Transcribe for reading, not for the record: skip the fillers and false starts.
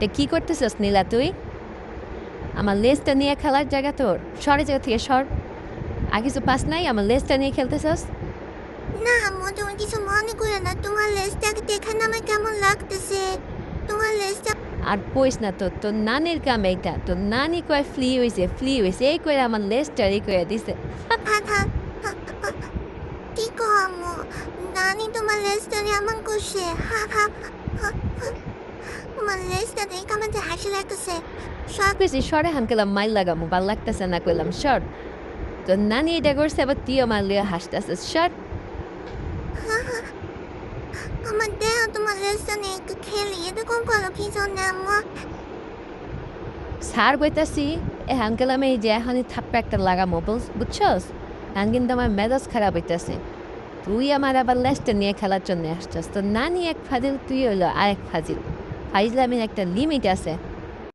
এ কি করতেছস নীলা তুই? আমার লেজটা নিয়ে খেলার জায়গা তোর? সর এই জায়গা থেকে সর। আর কিছু পাস নাই আমার লেজটা নিয়ে খেলতেছস? না আম্মু, তুমি কিছু মনে করো না। তোমার লেজটা দেখে না আমার কেমন লাগতেছে। তোমার লেজটা আর কইস না তোর নানির কাম এইটা। তোর নানি কয় ফ্লি হইছে এই কইরা আমার লেজটা এই কইরা দিছে। থাক থাক। কি কো আম্মু? নানি তোমার লেজটা নিয়ে এমন করছে। হা হা হা, হা। তোমার লেজটা দেখে আমার যে হাসি লাগতেছে। সব কইছি সরে হাম কইলাম মাইর লাগামু ভাল লাগতেছে না কইলাম সর। তোর নানি এটা করছে আবার তুইও আমার লিয়ে হাসতেছিস সর। আমার দেহ তোমার লেজটা নিয়ে একটু খেলি, এরকম করো কি জন্য আম্মু? সার কইতাছি এ হাম কইলাম এই যে এখনই থাপ্পা একটা লাগামু বুঝছস? এখন কিন্তু আমার মেজাজ খারাপ হইতাছে। তুই আমার আবার লেজটা নিয়ে খেলার জন্য আসছস। তোর নানি এক ফাজিল তুই হইলো আরেক ফাজিল। ফাইজলামির একটা লিমিট আছে।